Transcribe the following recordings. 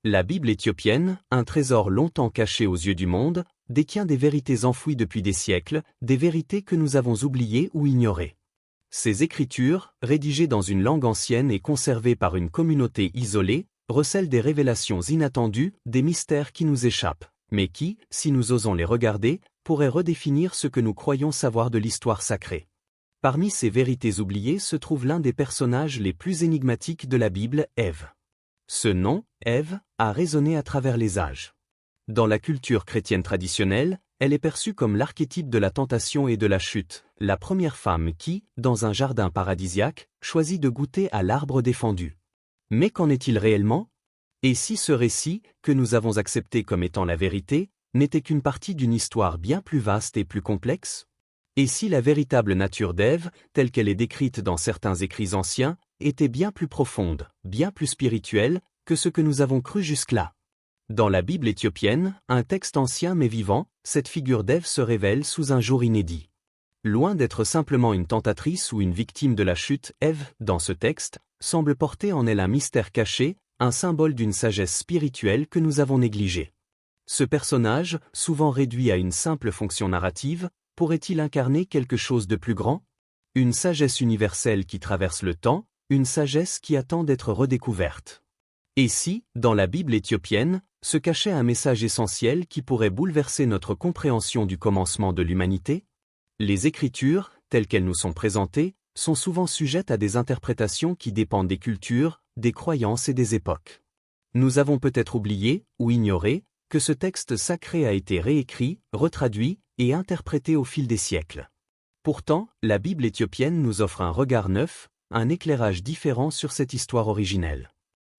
La Bible éthiopienne, un trésor longtemps caché aux yeux du monde, détient des vérités enfouies depuis des siècles, des vérités que nous avons oubliées ou ignorées. Ces écritures, rédigées dans une langue ancienne et conservées par une communauté isolée, recèlent des révélations inattendues, des mystères qui nous échappent, mais qui, si nous osons les regarder, pourraient redéfinir ce que nous croyons savoir de l'histoire sacrée. Parmi ces vérités oubliées se trouve l'un des personnages les plus énigmatiques de la Bible, Ève. Ce nom, Ève, a résonné à travers les âges. Dans la culture chrétienne traditionnelle, elle est perçue comme l'archétype de la tentation et de la chute, la première femme qui, dans un jardin paradisiaque, choisit de goûter à l'arbre défendu. Mais qu'en est-il réellement? Et si ce récit, que nous avons accepté comme étant la vérité, n'était qu'une partie d'une histoire bien plus vaste et plus complexe? Et si la véritable nature d'Ève, telle qu'elle est décrite dans certains écrits anciens, était bien plus profonde, bien plus spirituelle, que ce que nous avons cru jusque-là? Dans la Bible éthiopienne, un texte ancien mais vivant, cette figure d'Ève se révèle sous un jour inédit. Loin d'être simplement une tentatrice ou une victime de la chute, Ève, dans ce texte, semble porter en elle un mystère caché, un symbole d'une sagesse spirituelle que nous avons négligée. Ce personnage, souvent réduit à une simple fonction narrative, pourrait-il incarner quelque chose de plus grand? Une sagesse universelle qui traverse le temps, une sagesse qui attend d'être redécouverte. Et si, dans la Bible éthiopienne, se cachait un message essentiel qui pourrait bouleverser notre compréhension du commencement de l'humanité? Les Écritures, telles qu'elles nous sont présentées, sont souvent sujettes à des interprétations qui dépendent des cultures, des croyances et des époques. Nous avons peut-être oublié, ou ignoré, que ce texte sacré a été réécrit, retraduit et interprété au fil des siècles. Pourtant, la Bible éthiopienne nous offre un regard neuf, un éclairage différent sur cette histoire originelle.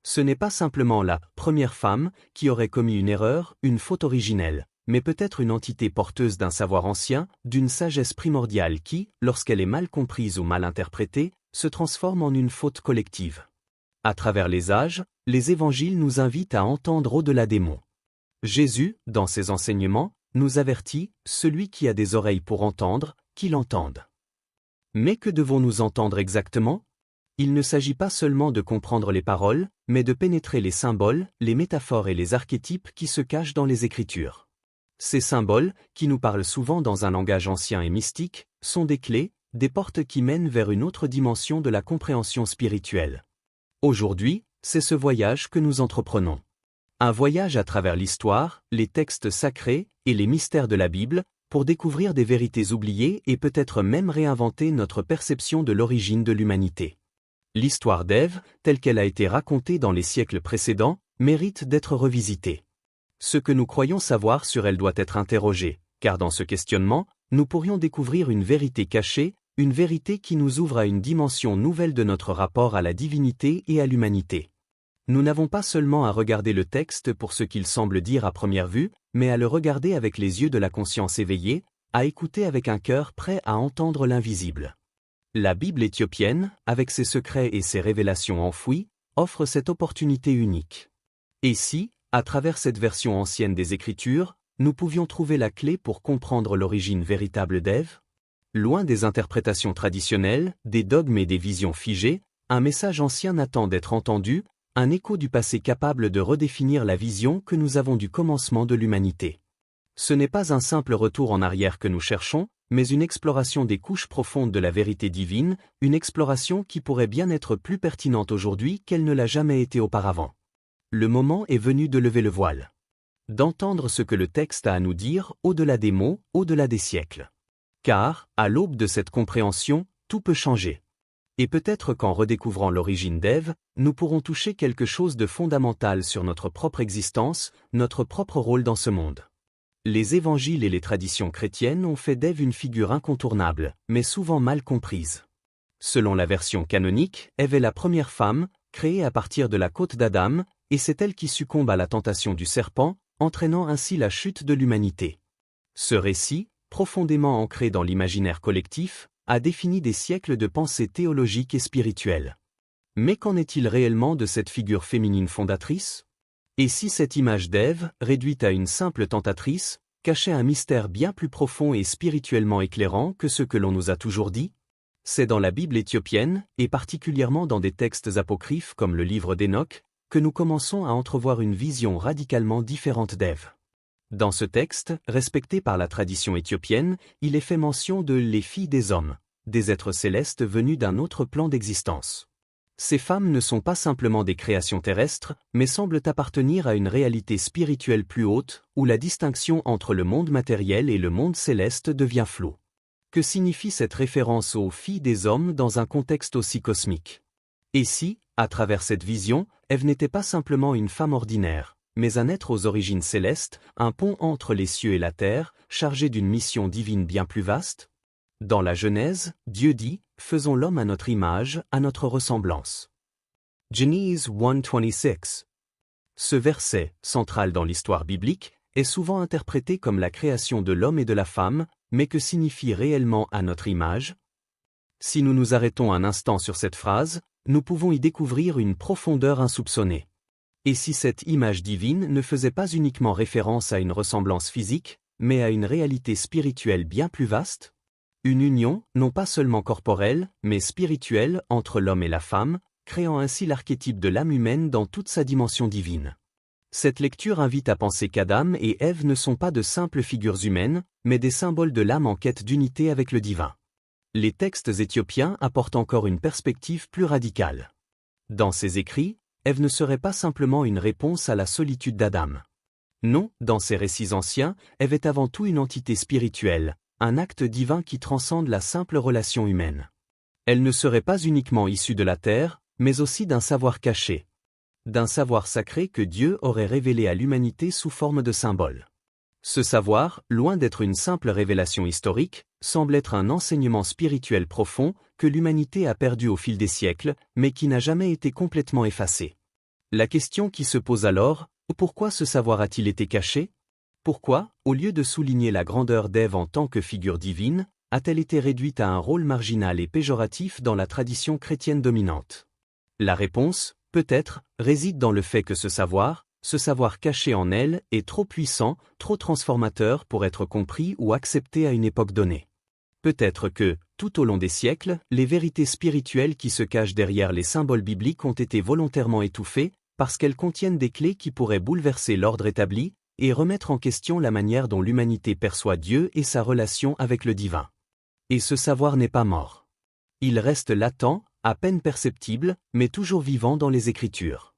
Ce n'est pas simplement la première femme qui aurait commis une erreur, une faute originelle, mais peut-être une entité porteuse d'un savoir ancien, d'une sagesse primordiale qui, lorsqu'elle est mal comprise ou mal interprétée, se transforme en une faute collective. À travers les âges, les évangiles nous invitent à entendre au-delà des mots. Jésus, dans ses enseignements, nous avertit, celui qui a des oreilles pour entendre, qu'il entende. Mais que devons-nous entendre exactement? Il ne s'agit pas seulement de comprendre les paroles, mais de pénétrer les symboles, les métaphores et les archétypes qui se cachent dans les Écritures. Ces symboles, qui nous parlent souvent dans un langage ancien et mystique, sont des clés, des portes qui mènent vers une autre dimension de la compréhension spirituelle. Aujourd'hui, c'est ce voyage que nous entreprenons. Un voyage à travers l'histoire, les textes sacrés et les mystères de la Bible, pour découvrir des vérités oubliées et peut-être même réinventer notre perception de l'origine de l'humanité. L'histoire d'Ève, telle qu'elle a été racontée dans les siècles précédents, mérite d'être revisitée. Ce que nous croyons savoir sur elle doit être interrogé, car dans ce questionnement, nous pourrions découvrir une vérité cachée, une vérité qui nous ouvre à une dimension nouvelle de notre rapport à la divinité et à l'humanité. Nous n'avons pas seulement à regarder le texte pour ce qu'il semble dire à première vue, mais à le regarder avec les yeux de la conscience éveillée, à écouter avec un cœur prêt à entendre l'invisible. La Bible éthiopienne, avec ses secrets et ses révélations enfouies, offre cette opportunité unique. Et si, à travers cette version ancienne des Écritures, nous pouvions trouver la clé pour comprendre l'origine véritable d'Ève? Loin des interprétations traditionnelles, des dogmes et des visions figées, un message ancien attend d'être entendu, un écho du passé capable de redéfinir la vision que nous avons du commencement de l'humanité. Ce n'est pas un simple retour en arrière que nous cherchons, mais une exploration des couches profondes de la vérité divine, une exploration qui pourrait bien être plus pertinente aujourd'hui qu'elle ne l'a jamais été auparavant. Le moment est venu de lever le voile. D'entendre ce que le texte a à nous dire au-delà des mots, au-delà des siècles. Car, à l'aube de cette compréhension, tout peut changer. Et peut-être qu'en redécouvrant l'origine d'Ève, nous pourrons toucher quelque chose de fondamental sur notre propre existence, notre propre rôle dans ce monde. Les évangiles et les traditions chrétiennes ont fait d'Ève une figure incontournable, mais souvent mal comprise. Selon la version canonique, Ève est la première femme, créée à partir de la côte d'Adam, et c'est elle qui succombe à la tentation du serpent, entraînant ainsi la chute de l'humanité. Ce récit, profondément ancré dans l'imaginaire collectif, a défini des siècles de pensée théologique et spirituelle. Mais qu'en est-il réellement de cette figure féminine fondatrice? Et si cette image d'Ève, réduite à une simple tentatrice, cachait un mystère bien plus profond et spirituellement éclairant que ce que l'on nous a toujours dit? C'est dans la Bible éthiopienne, et particulièrement dans des textes apocryphes comme le livre d'Enoch, que nous commençons à entrevoir une vision radicalement différente d'Ève. Dans ce texte, respecté par la tradition éthiopienne, il est fait mention de « les filles des hommes », des êtres célestes venus d'un autre plan d'existence. Ces femmes ne sont pas simplement des créations terrestres, mais semblent appartenir à une réalité spirituelle plus haute, où la distinction entre le monde matériel et le monde céleste devient floue. Que signifie cette référence aux filles des hommes dans un contexte aussi cosmique? Et si, à travers cette vision, Ève n'était pas simplement une femme ordinaire, mais un être aux origines célestes, un pont entre les cieux et la terre, chargé d'une mission divine bien plus vaste? Dans la Genèse, Dieu dit « Faisons l'homme à notre image, à notre ressemblance ». Genèse 1:26. Ce verset, central dans l'histoire biblique, est souvent interprété comme la création de l'homme et de la femme, mais que signifie réellement « à notre image » ? Si nous nous arrêtons un instant sur cette phrase, nous pouvons y découvrir une profondeur insoupçonnée. Et si cette image divine ne faisait pas uniquement référence à une ressemblance physique, mais à une réalité spirituelle bien plus vaste? Une union, non pas seulement corporelle, mais spirituelle, entre l'homme et la femme, créant ainsi l'archétype de l'âme humaine dans toute sa dimension divine. Cette lecture invite à penser qu'Adam et Ève ne sont pas de simples figures humaines, mais des symboles de l'âme en quête d'unité avec le divin. Les textes éthiopiens apportent encore une perspective plus radicale. Dans ces écrits, Ève ne serait pas simplement une réponse à la solitude d'Adam. Non, dans ces récits anciens, Ève est avant tout une entité spirituelle, un acte divin qui transcende la simple relation humaine. Elle ne serait pas uniquement issue de la terre, mais aussi d'un savoir caché. D'un savoir sacré que Dieu aurait révélé à l'humanité sous forme de symboles. Ce savoir, loin d'être une simple révélation historique, semble être un enseignement spirituel profond que l'humanité a perdu au fil des siècles, mais qui n'a jamais été complètement effacé. La question qui se pose alors, pourquoi ce savoir a-t-il été caché? Pourquoi, au lieu de souligner la grandeur d'Ève en tant que figure divine, a-t-elle été réduite à un rôle marginal et péjoratif dans la tradition chrétienne dominante? La réponse, peut-être, réside dans le fait que ce savoir caché en elle, est trop puissant, trop transformateur pour être compris ou accepté à une époque donnée. Peut-être que, tout au long des siècles, les vérités spirituelles qui se cachent derrière les symboles bibliques ont été volontairement étouffées, parce qu'elles contiennent des clés qui pourraient bouleverser l'ordre établi, et remettre en question la manière dont l'humanité perçoit Dieu et sa relation avec le divin. Et ce savoir n'est pas mort. Il reste latent, à peine perceptible, mais toujours vivant dans les Écritures.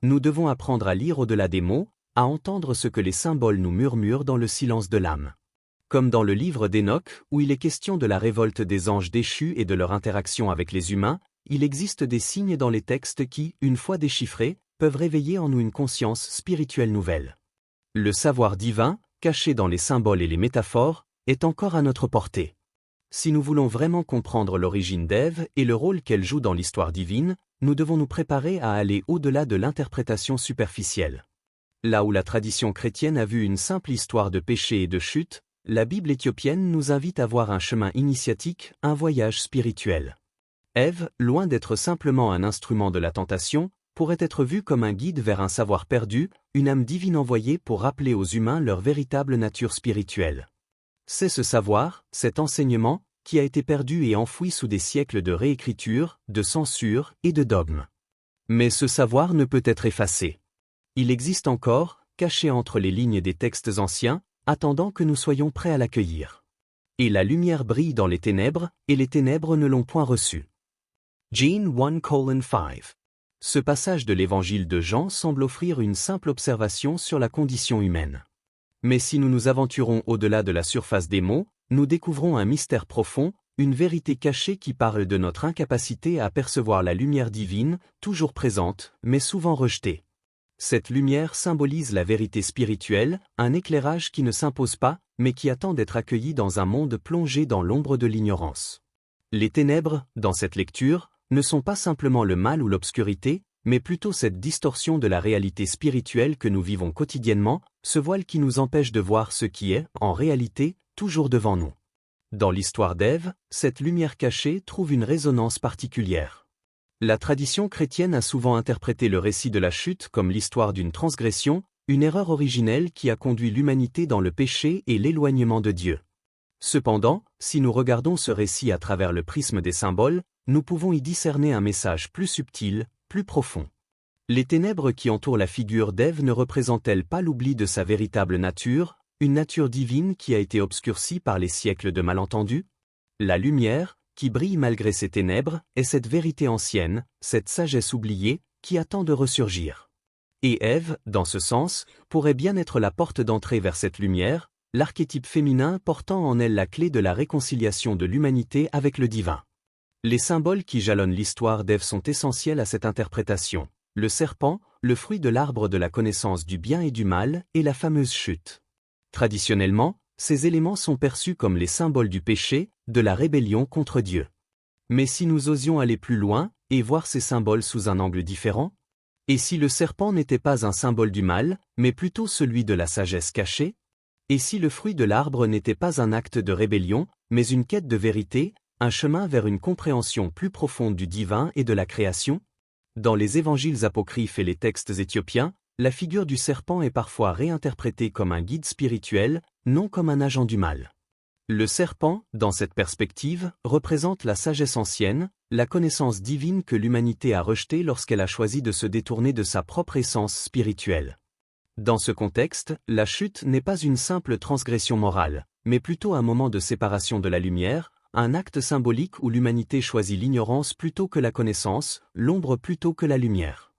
Nous devons apprendre à lire au-delà des mots, à entendre ce que les symboles nous murmurent dans le silence de l'âme. Comme dans le livre d'Enoch, où il est question de la révolte des anges déchus et de leur interaction avec les humains, il existe des signes dans les textes qui, une fois déchiffrés, peuvent réveiller en nous une conscience spirituelle nouvelle. Le savoir divin, caché dans les symboles et les métaphores, est encore à notre portée. Si nous voulons vraiment comprendre l'origine d'Ève et le rôle qu'elle joue dans l'histoire divine, nous devons nous préparer à aller au-delà de l'interprétation superficielle. Là où la tradition chrétienne a vu une simple histoire de péché et de chute, la Bible éthiopienne nous invite à voir un chemin initiatique, un voyage spirituel. Ève, loin d'être simplement un instrument de la tentation, pourrait être vue comme un guide vers un savoir perdu, une âme divine envoyée pour rappeler aux humains leur véritable nature spirituelle. C'est ce savoir, cet enseignement, qui a été perdu et enfoui sous des siècles de réécriture, de censure et de dogmes. Mais ce savoir ne peut être effacé. Il existe encore, caché entre les lignes des textes anciens, attendant que nous soyons prêts à l'accueillir. Et la lumière brille dans les ténèbres, et les ténèbres ne l'ont point reçue. Jean 1:5. Ce passage de l'évangile de Jean semble offrir une simple observation sur la condition humaine. Mais si nous nous aventurons au-delà de la surface des mots, nous découvrons un mystère profond, une vérité cachée qui parle de notre incapacité à percevoir la lumière divine, toujours présente, mais souvent rejetée. Cette lumière symbolise la vérité spirituelle, un éclairage qui ne s'impose pas, mais qui attend d'être accueilli dans un monde plongé dans l'ombre de l'ignorance. Les ténèbres, dans cette lecture, ne sont pas simplement le mal ou l'obscurité, mais plutôt cette distorsion de la réalité spirituelle que nous vivons quotidiennement, ce voile qui nous empêche de voir ce qui est, en réalité, toujours devant nous. Dans l'histoire d'Ève, cette lumière cachée trouve une résonance particulière. La tradition chrétienne a souvent interprété le récit de la chute comme l'histoire d'une transgression, une erreur originelle qui a conduit l'humanité dans le péché et l'éloignement de Dieu. Cependant, si nous regardons ce récit à travers le prisme des symboles, nous pouvons y discerner un message plus subtil, plus profond. Les ténèbres qui entourent la figure d'Ève ne représentent-elles pas l'oubli de sa véritable nature, une nature divine qui a été obscurcie par les siècles de malentendus? La lumière, qui brille malgré ces ténèbres, est cette vérité ancienne, cette sagesse oubliée, qui attend de ressurgir. Et Ève, dans ce sens, pourrait bien être la porte d'entrée vers cette lumière, l'archétype féminin portant en elle la clé de la réconciliation de l'humanité avec le divin. Les symboles qui jalonnent l'histoire d'Ève sont essentiels à cette interprétation. Le serpent, le fruit de l'arbre de la connaissance du bien et du mal, et la fameuse chute. Traditionnellement, ces éléments sont perçus comme les symboles du péché, de la rébellion contre Dieu. Mais si nous osions aller plus loin, et voir ces symboles sous un angle différent? Et si le serpent n'était pas un symbole du mal, mais plutôt celui de la sagesse cachée? Et si le fruit de l'arbre n'était pas un acte de rébellion, mais une quête de vérité, un chemin vers une compréhension plus profonde du divin et de la création? Dans les évangiles apocryphes et les textes éthiopiens, la figure du serpent est parfois réinterprétée comme un guide spirituel, non comme un agent du mal. Le serpent, dans cette perspective, représente la sagesse ancienne, la connaissance divine que l'humanité a rejetée lorsqu'elle a choisi de se détourner de sa propre essence spirituelle. Dans ce contexte, la chute n'est pas une simple transgression morale, mais plutôt un moment de séparation de la lumière, un acte symbolique où l'humanité choisit l'ignorance plutôt que la connaissance, l'ombre plutôt que la lumière.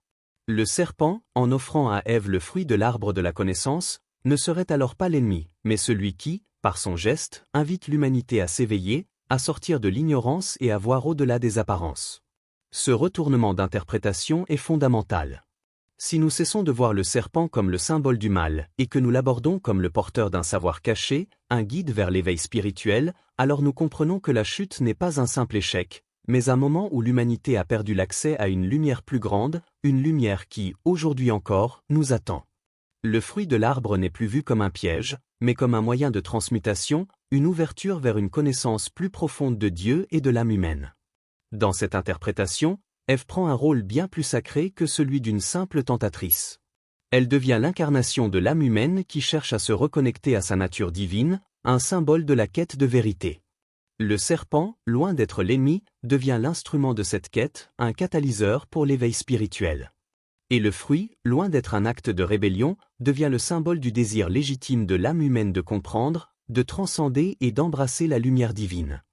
Le serpent, en offrant à Ève le fruit de l'arbre de la connaissance, ne serait alors pas l'ennemi, mais celui qui, par son geste, invite l'humanité à s'éveiller, à sortir de l'ignorance et à voir au-delà des apparences. Ce retournement d'interprétation est fondamental. Si nous cessons de voir le serpent comme le symbole du mal, et que nous l'abordons comme le porteur d'un savoir caché, un guide vers l'éveil spirituel, alors nous comprenons que la chute n'est pas un simple échec, mais un moment où l'humanité a perdu l'accès à une lumière plus grande, une lumière qui, aujourd'hui encore, nous attend. Le fruit de l'arbre n'est plus vu comme un piège, mais comme un moyen de transmutation, une ouverture vers une connaissance plus profonde de Dieu et de l'âme humaine. Dans cette interprétation, Ève prend un rôle bien plus sacré que celui d'une simple tentatrice. Elle devient l'incarnation de l'âme humaine qui cherche à se reconnecter à sa nature divine, un symbole de la quête de vérité. Le serpent, loin d'être l'ennemi, devient l'instrument de cette quête, un catalyseur pour l'éveil spirituel. Et le fruit, loin d'être un acte de rébellion, devient le symbole du désir légitime de l'âme humaine de comprendre, de transcender et d'embrasser la lumière divine.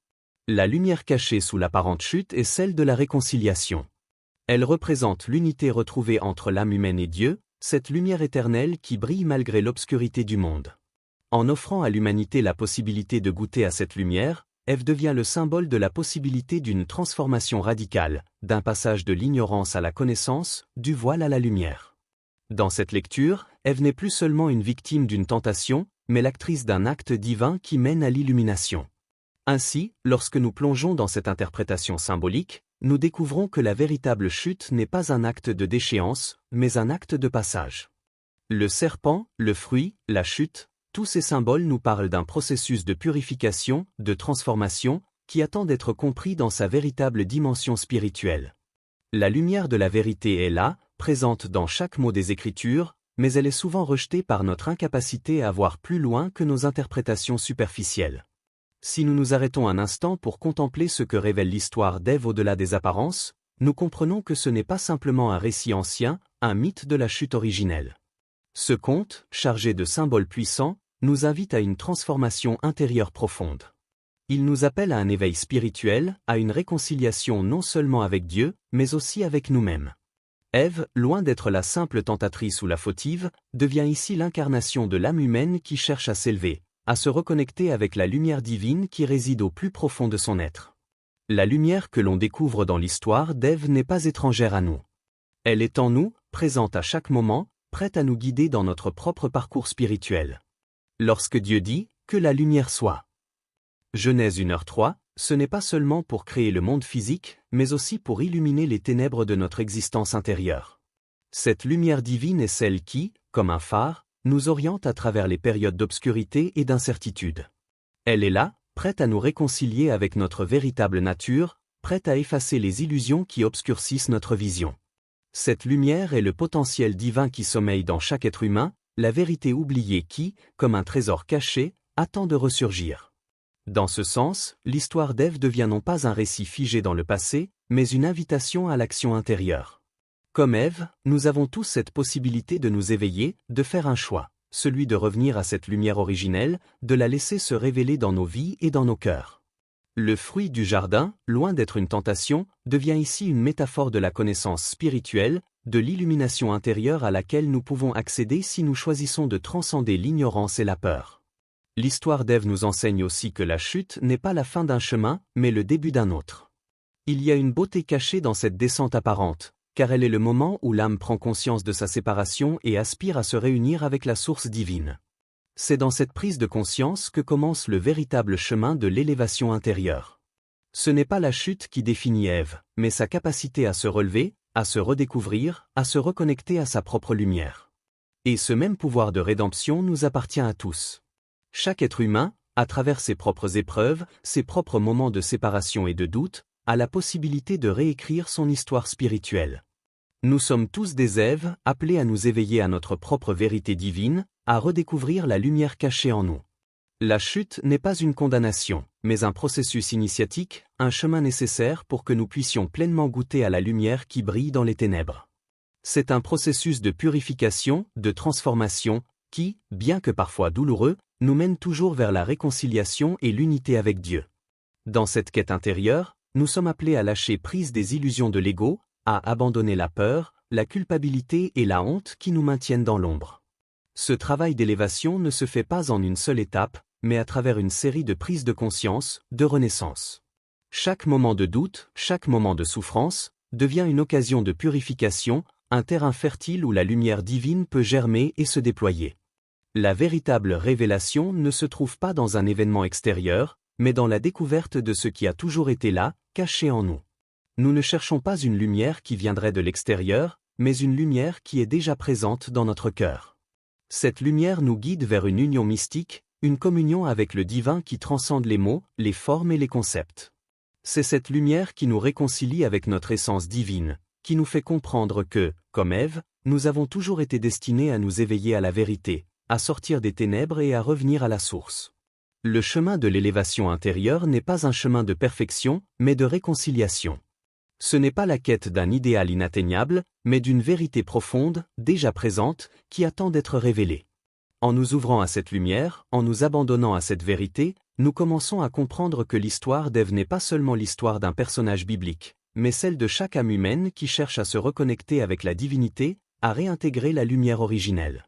La lumière cachée sous l'apparente chute est celle de la réconciliation. Elle représente l'unité retrouvée entre l'âme humaine et Dieu, cette lumière éternelle qui brille malgré l'obscurité du monde. En offrant à l'humanité la possibilité de goûter à cette lumière, Ève devient le symbole de la possibilité d'une transformation radicale, d'un passage de l'ignorance à la connaissance, du voile à la lumière. Dans cette lecture, Ève n'est plus seulement une victime d'une tentation, mais l'actrice d'un acte divin qui mène à l'illumination. Ainsi, lorsque nous plongeons dans cette interprétation symbolique, nous découvrons que la véritable chute n'est pas un acte de déchéance, mais un acte de passage. Le serpent, le fruit, la chute, tous ces symboles nous parlent d'un processus de purification, de transformation, qui attend d'être compris dans sa véritable dimension spirituelle. La lumière de la vérité est là, présente dans chaque mot des Écritures, mais elle est souvent rejetée par notre incapacité à voir plus loin que nos interprétations superficielles. Si nous nous arrêtons un instant pour contempler ce que révèle l'histoire d'Ève au-delà des apparences, nous comprenons que ce n'est pas simplement un récit ancien, un mythe de la chute originelle. Ce conte, chargé de symboles puissants, nous invite à une transformation intérieure profonde. Il nous appelle à un éveil spirituel, à une réconciliation non seulement avec Dieu, mais aussi avec nous-mêmes. Ève, loin d'être la simple tentatrice ou la fautive, devient ici l'incarnation de l'âme humaine qui cherche à s'élever, à se reconnecter avec la lumière divine qui réside au plus profond de son être. La lumière que l'on découvre dans l'histoire d'Ève n'est pas étrangère à nous. Elle est en nous, présente à chaque moment, prête à nous guider dans notre propre parcours spirituel. Lorsque Dieu dit « que la lumière soit ». Genèse 1h3, ce n'est pas seulement pour créer le monde physique, mais aussi pour illuminer les ténèbres de notre existence intérieure. Cette lumière divine est celle qui, comme un phare, nous oriente à travers les périodes d'obscurité et d'incertitude. Elle est là, prête à nous réconcilier avec notre véritable nature, prête à effacer les illusions qui obscurcissent notre vision. Cette lumière est le potentiel divin qui sommeille dans chaque être humain, la vérité oubliée qui, comme un trésor caché, attend de ressurgir. Dans ce sens, l'histoire d'Ève devient non pas un récit figé dans le passé, mais une invitation à l'action intérieure. Comme Ève, nous avons tous cette possibilité de nous éveiller, de faire un choix, celui de revenir à cette lumière originelle, de la laisser se révéler dans nos vies et dans nos cœurs. Le fruit du jardin, loin d'être une tentation, devient ici une métaphore de la connaissance spirituelle, de l'illumination intérieure à laquelle nous pouvons accéder si nous choisissons de transcender l'ignorance et la peur. L'histoire d'Ève nous enseigne aussi que la chute n'est pas la fin d'un chemin, mais le début d'un autre. Il y a une beauté cachée dans cette descente apparente, car elle est le moment où l'âme prend conscience de sa séparation et aspire à se réunir avec la source divine. C'est dans cette prise de conscience que commence le véritable chemin de l'élévation intérieure. Ce n'est pas la chute qui définit Ève, mais sa capacité à se relever, à se redécouvrir, à se reconnecter à sa propre lumière. Et ce même pouvoir de rédemption nous appartient à tous. Chaque être humain, à travers ses propres épreuves, ses propres moments de séparation et de doute, a la possibilité de réécrire son histoire spirituelle. Nous sommes tous des Èves, appelés à nous éveiller à notre propre vérité divine, à redécouvrir la lumière cachée en nous. La chute n'est pas une condamnation, mais un processus initiatique, un chemin nécessaire pour que nous puissions pleinement goûter à la lumière qui brille dans les ténèbres. C'est un processus de purification, de transformation, qui, bien que parfois douloureux, nous mène toujours vers la réconciliation et l'unité avec Dieu. Dans cette quête intérieure, nous sommes appelés à lâcher prise des illusions de l'ego, à abandonner la peur, la culpabilité et la honte qui nous maintiennent dans l'ombre. Ce travail d'élévation ne se fait pas en une seule étape, mais à travers une série de prises de conscience, de renaissance. Chaque moment de doute, chaque moment de souffrance, devient une occasion de purification, un terrain fertile où la lumière divine peut germer et se déployer. La véritable révélation ne se trouve pas dans un événement extérieur, mais dans la découverte de ce qui a toujours été là, caché en nous. Nous ne cherchons pas une lumière qui viendrait de l'extérieur, mais une lumière qui est déjà présente dans notre cœur. Cette lumière nous guide vers une union mystique, une communion avec le divin qui transcende les mots, les formes et les concepts. C'est cette lumière qui nous réconcilie avec notre essence divine, qui nous fait comprendre que, comme Ève, nous avons toujours été destinés à nous éveiller à la vérité, à sortir des ténèbres et à revenir à la source. Le chemin de l'élévation intérieure n'est pas un chemin de perfection, mais de réconciliation. Ce n'est pas la quête d'un idéal inatteignable, mais d'une vérité profonde, déjà présente, qui attend d'être révélée. En nous ouvrant à cette lumière, en nous abandonnant à cette vérité, nous commençons à comprendre que l'histoire d'Ève n'est pas seulement l'histoire d'un personnage biblique, mais celle de chaque âme humaine qui cherche à se reconnecter avec la divinité, à réintégrer la lumière originelle.